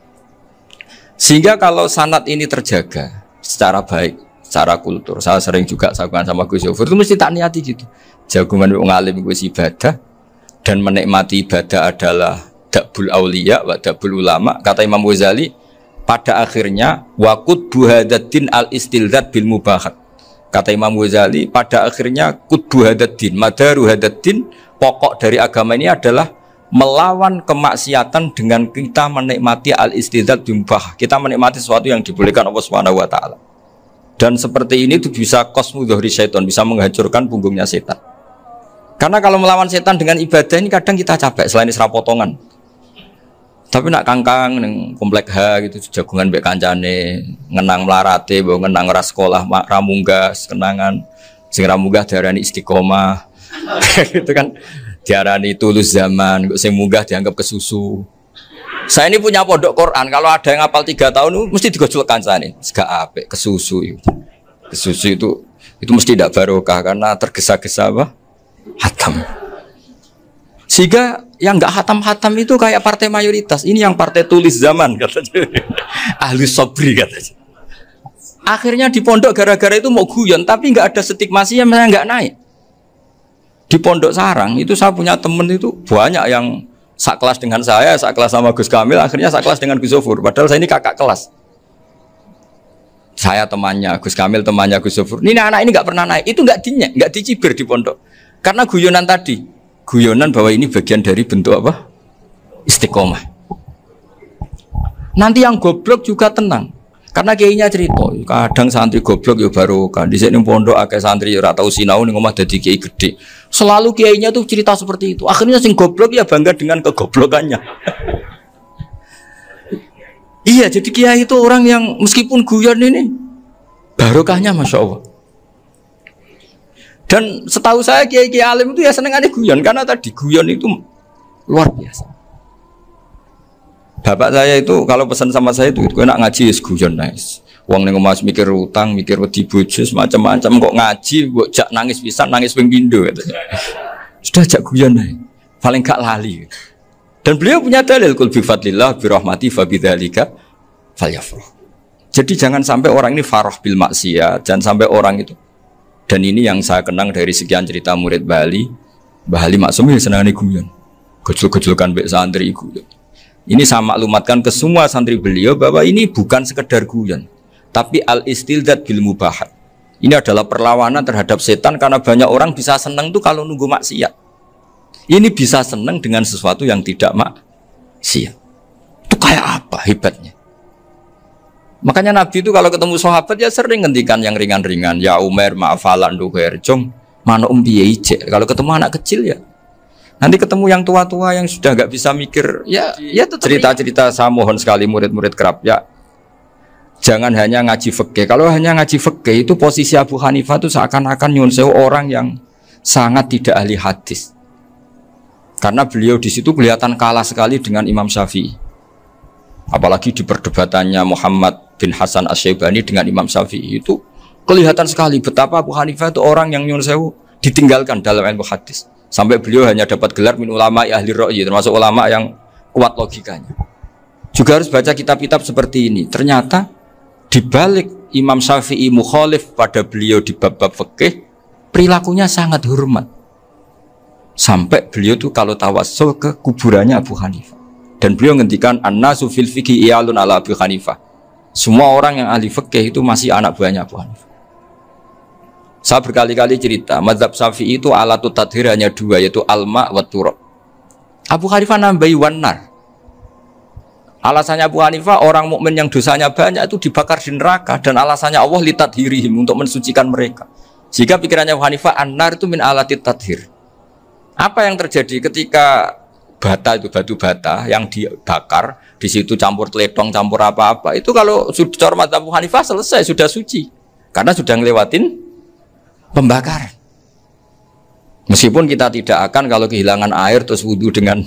[SPEAKER 1] Sehingga kalau sanad ini terjaga secara baik, secara kultur, saya sering juga sakuan sama Gus Yofur, itu mesti tak niati gitu. Jagungan wong alim wis ibadah dan menikmati ibadah adalah dabul auliya wa dabul ulama. Kata Imam Ghazali, pada akhirnya waqud buhadatin al istilzat bil mubahat. Kata Imam Ghazali, pada akhirnya qutbu hadatin, madaru hadatin, pokok dari agama ini adalah melawan kemaksiatan dengan kita menikmati al-istidzat bimbah. Kita menikmati sesuatu yang dibolehkan Allah Subhanahu wa taala. Dan seperti ini itu bisa qasmu dhuhri syaitan, bisa menghancurkan punggungnya setan. Karena kalau melawan setan dengan ibadah ini kadang kita capek selain isra potongan. Tapi nak kangkang ning komplek H gitu jagungan mbek kancane, ngenang melarate, mbok ngenang ora sekolah, ramunggah, kenangan sing ramunggah diarani istiqomah. Gitu kan. Diarani tulus zaman, sing munggah dianggap kesusu. Saya ini punya pondok Quran, kalau ada yang hafal 3 tahun mesti digojolkan saya ini. Gak apik, kesusu itu. Kesusu itu mesti tidak barokah karena tergesa-gesa apa? Hatam. Sehingga yang enggak hatam-hatam itu kayak partai mayoritas. Ini yang partai tulis zaman katanya. Ahli sobri katanya. Akhirnya di pondok gara-gara itu mau guyon, tapi enggak ada stigmasinya, saya enggak naik. Di Pondok Sarang itu saya punya temen itu banyak yang sekelas dengan saya, sekelas sama Gus Kamil, akhirnya sekelas dengan Gus Zofur. Padahal saya ini kakak kelas. Saya temannya Gus Kamil, temannya Gus Zofur. Ini anak ini nggak pernah naik, itu nggak dinyek, nggak dicibir di pondok. Karena guyonan tadi, guyonan bahwa ini bagian dari bentuk apa? Istiqomah. Nanti yang goblok juga tenang. Karena kiainya cerita, kadang santri goblok ya baru kan. Di sini pondok akeh santri ora tau sinau ning omah dadi kiai gede. Selalu kiainya tuh cerita seperti itu. Akhirnya sing goblok ya bangga dengan kegoblokannya. Iya, jadi kiai itu orang yang meskipun guyon ini barokahnya Masya Allah. Dan setahu saya kiai-kiai alim itu ya senengannya guyon karena tadi guyon itu luar biasa. Bapak saya itu kalau pesan sama saya itu enak ngaji is guyon nice. Wong ning omah mikir utang, mikir wedi bojo macam-macam kok ngaji kok jak nangis pisan, nangis ping pindho katanya. Sudah jak guyon ae. Paling gak lali. Dan beliau punya dalil kul bi fadlillah bi rahmati fa bidzalika falyafrah. Jadi jangan sampai orang ini farah bil maksiat, jangan sampai orang itu Dan ini yang saya kenang dari sekian cerita murid Bali. Mbah Ali Maksum ya senangane guyon. Gojol-gojolkan mbek santri guyon. Ini saya maklumatkan ke semua santri beliau bahwa ini bukan sekedar guyon, tapi al-istildad bil mubahat. Ini adalah perlawanan terhadap setan karena banyak orang bisa senang tuh kalau nunggu maksiat. Ini bisa senang dengan sesuatu yang tidak maksiat. Itu kayak apa hebatnya? Makanya Nabi itu kalau ketemu sahabat ya sering ngendikan yang ringan-ringan. Ya Umar ma'afalan duher jong mana piye. Kalau ketemu anak kecil ya. Nanti ketemu yang tua-tua yang sudah nggak bisa mikir ya cerita-cerita. Saya mohon sekali murid-murid kerap ya. Jangan hanya ngaji fikih. Kalau hanya ngaji fikih itu posisi Abu Hanifah itu seakan-akan nyuwun sewu orang yang sangat tidak ahli hadis. Karena beliau di situ kelihatan kalah sekali dengan Imam Syafi'i. Apalagi di perdebatannya Muhammad bin Hasan Asy-Syaibani dengan Imam Syafi'i itu kelihatan sekali betapa Abu Hanifah itu orang yang nyuwun sewu ditinggalkan dalam ilmu hadis. Sampai beliau hanya dapat gelar min ulama ahli ra'yi, termasuk ulama yang kuat logikanya. Juga harus baca kitab-kitab seperti ini. Ternyata di balik Imam Syafi'i mukhalif pada beliau di bab-bab fikih, perilakunya sangat hormat. Sampai beliau tuh kalau tawassul ke kuburannya Abu Hanifah. Dan beliau ngendikan an-nasu fil fiqhi iyalun ala Abu Hanifah. Semua orang yang ahli fikih itu masih anak buahnya Abu Hanifah. Saya berkali-kali cerita, mazhab Syafi'i itu alatut tadhir hanya dua, yaitu alma wa turab. Abu Hanifah nambahi wanar. Alasannya Abu Hanifah orang mukmin yang dosanya banyak itu dibakar di neraka, dan alasannya Allah litadhirihim, untuk mensucikan mereka. Jika pikirannya Abu Hanifah an-nar itu min alatit tadhir. Apa yang terjadi ketika bata itu batu bata yang dibakar, di situ campur teletong, campur apa-apa, itu kalau sudah mazhab Abu Hanifah selesai, sudah suci, karena sudah ngelewatin pembakaran. Meskipun kita tidak akan kalau kehilangan air terus wudhu dengan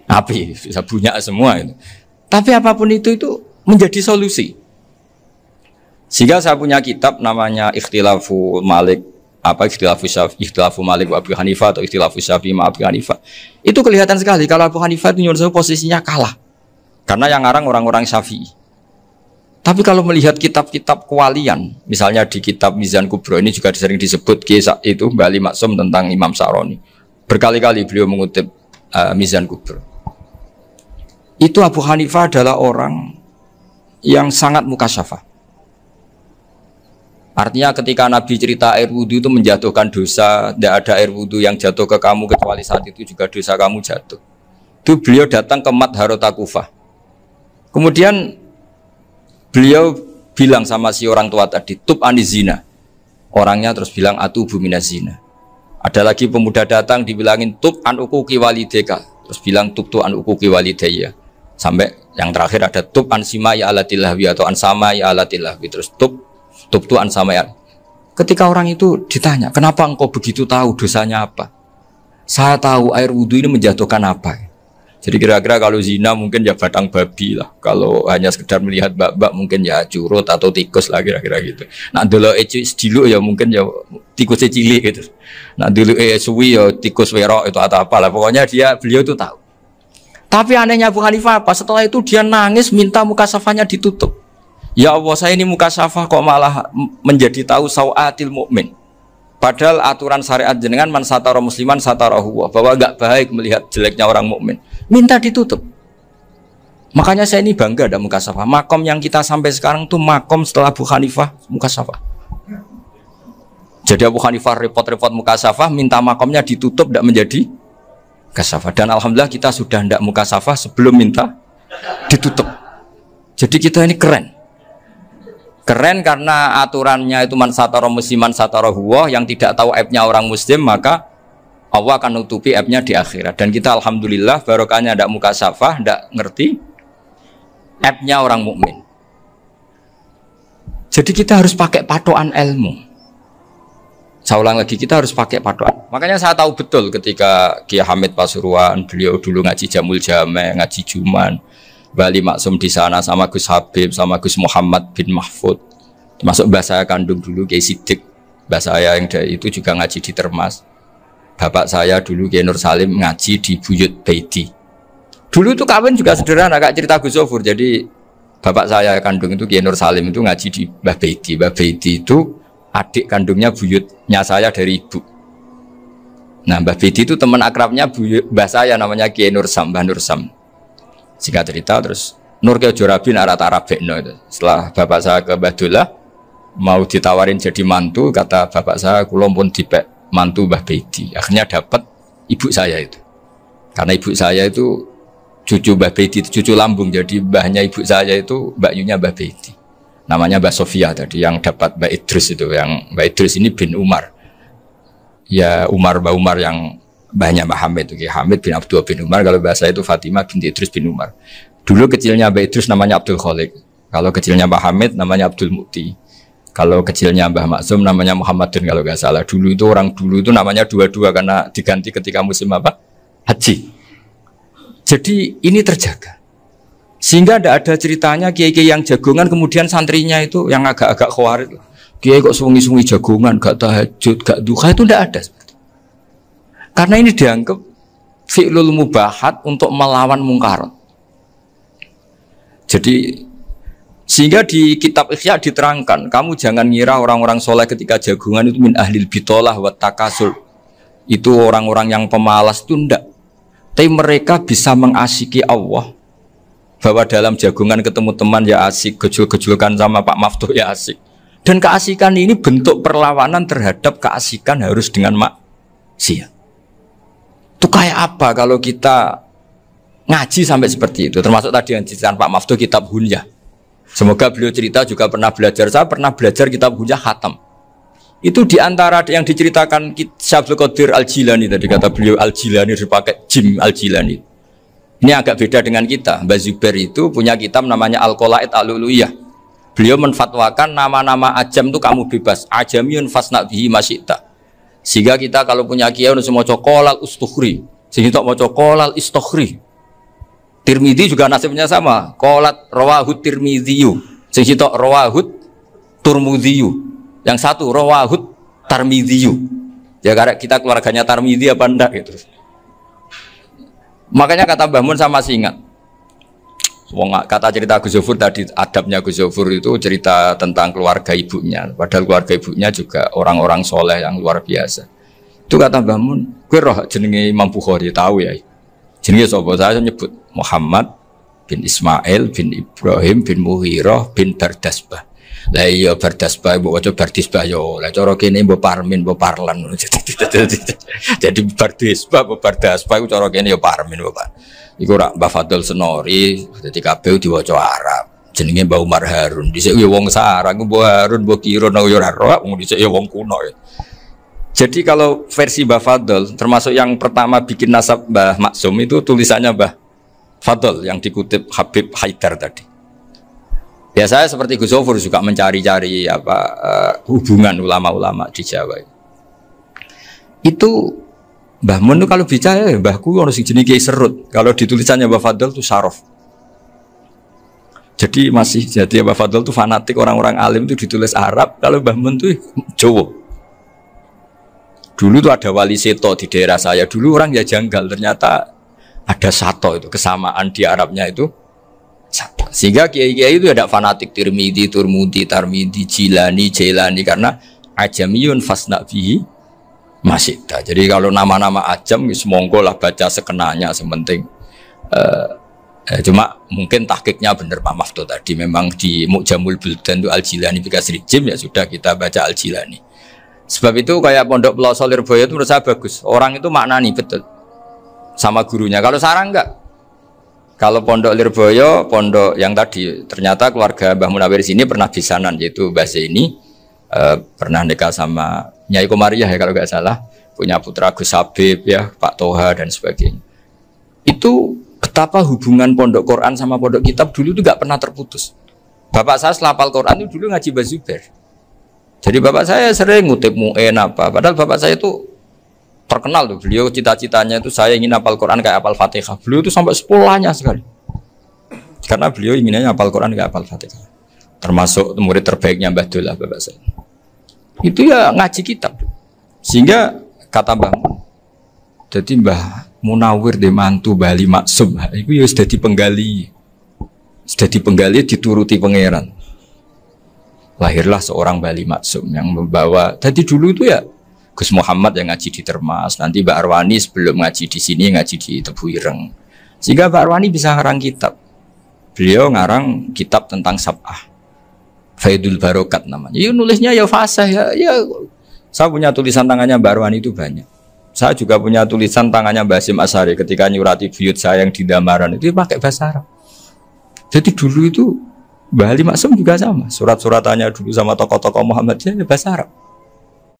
[SPEAKER 1] api, bisa bunyak semua itu. Tapi apapun itu menjadi solusi. Sehingga saya punya kitab namanya Ikhtilafu Malik, Ikhtilafu Malik wa Abu Hanifah atau Ikhtilafu Syafi'i ma Abu Hanifah. Itu kelihatan sekali kalau Abu Hanifah itu nyuruh posisinya kalah. Karena yang ngarang orang-orang Syafi'i. Tapi kalau melihat kitab-kitab kewalian, misalnya di kitab Mizan Kubro, ini juga sering disebut kisah itu Mbah Ali Maksum tentang Imam Saroni. Berkali-kali beliau mengutip Mizan Kubro. Itu Abu Hanifah adalah orang yang sangat mukasyafah. Artinya ketika Nabi cerita air wudhu itu menjatuhkan dosa, tidak ada air wudhu yang jatuh ke kamu kecuali saat itu juga dosa kamu jatuh. Itu beliau datang ke Madharota Kufah. Kemudian beliau bilang sama si orang tua tadi, tub anizina. Orangnya terus bilang atubu minazina. Ada lagi pemuda datang dibilangin tub an ukuki walideka. Terus bilang tub tu an ukuki walidaya. Sampai yang terakhir ada tub an simai alatilahwi atau an samai alatilahwi. Terus tub tu an samai. Ketika orang itu ditanya, kenapa engkau begitu tahu dosanya apa? Saya tahu air wudhu ini menjatuhkan apa. Jadi kira-kira kalau zina mungkin ya batang babi lah. Kalau hanya sekedar melihat bak-bak mungkin ya curut atau tikus lah kira-kira gitu. Nah dulu dulu ya mungkin ya tikus cilik gitu. Nah dulu suwi ya tikus werok itu atau apalah. Pokoknya beliau itu tahu. Tapi anehnya Abu Hanifah apa? Setelah itu dia nangis minta muka syafahnya ditutup. Ya Allah, saya ini muka syafah kok malah menjadi tahu sawatil mukmin. Padahal aturan syariat jenengan man satara musliman satarahu, bahwa enggak baik melihat jeleknya orang mukmin. Minta ditutup. Makanya saya ini bangga ada muka syafah. Makom yang kita sampai sekarang tuh makom setelah Abu Hanifah muka syafah. Jadi Abu Hanifah repot-repot muka syafah, minta makomnya ditutup tidak menjadi muka syafah. Dan alhamdulillah kita sudah tidak muka syafah sebelum minta ditutup. Jadi kita ini keren. Keren karena aturannya itu man satara musliman satara huwa, yang tidak tahu aibnya orang muslim maka Allah akan nutupi aibnya di akhirat. Dan kita alhamdulillah barokahnya ada muka syafah, tidak ngerti aibnya orang mukmin. Jadi kita harus pakai patokan ilmu. Saya ulang lagi, kita harus pakai patokan. Makanya saya tahu betul ketika Kiai Hamid Pasuruan, beliau dulu ngaji Jamul Jame, ngaji Juman, Bali Maksum di sana sama Gus Habib, sama Gus Muhammad bin Mahfud. Termasuk mbah saya kandung dulu Kiai Sidik, mbah saya yang dari itu juga ngaji di Termas. Bapak saya dulu Kiai Nur Salim ngaji di Buyut Baiti. Dulu itu kawin juga sederhana, kak cerita Gus Zofur. Jadi bapak saya kandung itu Kiai Nur Salim itu ngaji di Mbah Baiti. Mbah Baiti itu adik kandungnya buyutnya saya dari ibu. Nah, Mbah Bedi itu teman akrabnya mbah saya namanya Kiai Nursam, Mbah Nursam. Singkat cerita terus Nur ke Jorabi Arabekno itu. Setelah bapak saya ke Badullah mau ditawarin jadi mantu, kata bapak saya kula pun dipek mantu Mbah Bedi. Akhirnya dapat ibu saya itu. Karena ibu saya itu cucu Mbah Bedi, cucu lambung. Jadi mbahnya ibu saya itu mbakyunya Mbah Bedi. Namanya Mbah Sofia tadi yang dapat Mbah Idris itu, yang Mbah Idris ini bin Umar. Ya Mbah Umar yang banyak Mbah Hamid itu, Hamid bin Abdul bin Umar. Kalau bahasa itu Fatimah binti Idris bin Umar. Dulu kecilnya Mbah Idris namanya Abdul Khalik. Kalau kecilnya Mbah Hamid namanya Abdul Mukti. Kalau kecilnya Mbah Maksum namanya Muhammadun kalau nggak salah. Dulu itu orang dulu itu namanya dua-dua karena diganti ketika musim apa? Haji. Jadi ini terjaga. Sehingga tidak ada ceritanya kiai-kiai yang jagongan kemudian santrinya itu yang agak-agak khawatir. Kiai kok sungi-sungi jagongan, gak tahajud, gak duha, itu tidak ada. Karena ini dianggap fi'lul mubahat untuk melawan mungkarat. Jadi sehingga di kitab Ihya diterangkan, kamu jangan ngira orang-orang soleh ketika jagongan itu min ahlil bitolah wa takasul. Itu orang-orang yang pemalas itu tidak. Tapi mereka bisa mengasiki Allah. Bahwa dalam jagongan ketemu teman ya asik, gejul-gejulkan sama Pak Maftuh ya asik. Dan keasikan ini bentuk perlawanan terhadap keasikan harus dengan maksiat. Itu kayak apa kalau kita ngaji sampai seperti itu? Termasuk tadi yang diceritakan Pak Maftuh kitab Hunyah. Semoga beliau cerita juga pernah belajar. Saya pernah belajar kitab Hunyah khatam. Itu diantara yang diceritakan Syabdul Qadir Al-Jilani tadi kata beliau Al-Jilani dipakai Jim Al-Jilani. Ini agak beda dengan kita. Mbah Zubair itu punya kitab namanya Al-Qolaid Al-Uluyah. Beliau menfatwakan nama-nama ajam itu kamu bebas. Ajamiyun fasna bihi masyita. Sehingga kita kalau punya kiai harus mau cokolal ustukhri. Sehingga mau cokolal istukhri. Tirmidzi juga nasibnya sama. Qolat rawahut Tirmidziyu. Sehingga rawahut Turmudziyu. Yang satu rawahut Tarmidziyu. Ya karena kita keluarganya Tarmidzi apa enggak gitu. Makanya kata Mbah Mun sama masih ingat. Kata cerita Gus Zofur tadi, adabnya Gus Zofur itu cerita tentang keluarga ibunya. Padahal keluarga ibunya juga orang-orang soleh yang luar biasa. Itu kata Mbah Mun, gue roh jenenge Imam Bukhari tahu ya. Jenenge sapa? Saya nyebut Muhammad bin Ismail bin Ibrahim bin Muhirah bin Bardasbah. Lah iya Bardasbah mbok waca Bardisbah yo. Lah cara kene mbok Parmin mbok Parlan. Jadi Bardisbah mbok Bardasbah iku cara kene yo Parmin mbok. Iku rak Mbah Fadl Senori dadi kabeh diwaca Arab. Jenenge Mbah Umar Harun. Dhisik yo wong Sarang, Mbah Harun, Mbah Kirun yo ora roh, wong dhisik yo wong kuno ya. Jadi kalau versi Mbah Fadl termasuk yang pertama bikin nasab Mbah Maksum itu tulisannya Mbah Fadl yang dikutip Habib Haidar tadi. Ya saya seperti Gus Zofur juga mencari-cari hubungan ulama-ulama di Jawa. Itu Mbah Mun kalau bicara ya mbahku harus jenis Kiai Serut. Kalau ditulisannya Mbah Fadl itu Sarof. Jadi Mbah Fadl itu fanatik orang-orang alim itu ditulis Arab. Kalau Mbah Mun itu Jawa. Dulu tuh ada wali seto di daerah saya. Dulu orang ya janggal ternyata ada sato itu kesamaan di Arabnya itu. Sehingga kiai-kiai itu ada fanatik Tirmidzi, Turmudi, Tarmidi, Jilani, Jailani karena ajamiyun fasna bihi masyita. Jadi kalau nama-nama ajam semonggo lah baca sekenanya sementing. Cuma mungkin tahqiqnya benar Pak Maftuh tadi memang di Mu'jamul Buldan itu Al-Jilani bikasri jim ya sudah kita baca Al-Jilani. Sebab itu kayak Pondok Pelosok Lirboyo itu menurut saya bagus. Orang itu maknani betul sama gurunya. Kalau Sarang enggak. Kalau Pondok Lirboyo, pondok yang tadi ternyata keluarga Mbah Munawir sini pernah bisanan yaitu Mbah Zaini pernah nikah sama Nyai Komariah ya kalau nggak salah, punya putra Gus Habib ya, Pak Toha dan sebagainya. Itu betapa hubungan pondok Quran sama pondok kitab dulu itu nggak pernah terputus. Bapak saya selapal Quran itu dulu ngaji Mbah Zubair. Jadi bapak saya sering ngutip mu'en apa, padahal bapak saya itu terkenal tuh, beliau cita-citanya itu saya ingin hafal Quran kayak hafal Fatihah. Beliau itu sampai sepulahnya sekali. Karena beliau inginnya hafal Quran kayak hafal Fatihah. Termasuk murid terbaiknya Mbah Dullah bapak saya. Itu ya ngaji kitab. Sehingga kata Mbah Mun, jadi Mbah Munawir de mantu Bali Maksum, itu ya sudah dipenggali. Sudah dipenggali dituruti pangeran. lahirlah seorang Bali Maksum yang membawa. Jadi dulu itu ya Gus Muhammad yang ngaji di Termas, nanti Mbak Arwani sebelum ngaji di sini ngaji di Tebu Ireng. Sehingga Mbak Arwani bisa ngarang kitab. Beliau ngarang kitab tentang Sab'ah. Faidul Barokat namanya. Ya nulisnya ya fasih ya. Saya punya tulisan tangannya Mbak Arwani itu banyak. Saya juga punya tulisan tangannya Mbak Hasyim Asy'ari ketika nyurati buyut saya yang di Damaran itu pakai bahasa Arab. Jadi dulu itu Mbak Ali Maksum juga sama. Surat-suratannya dulu sama tokoh-tokoh Muhammadiyah ya bahasa Arab.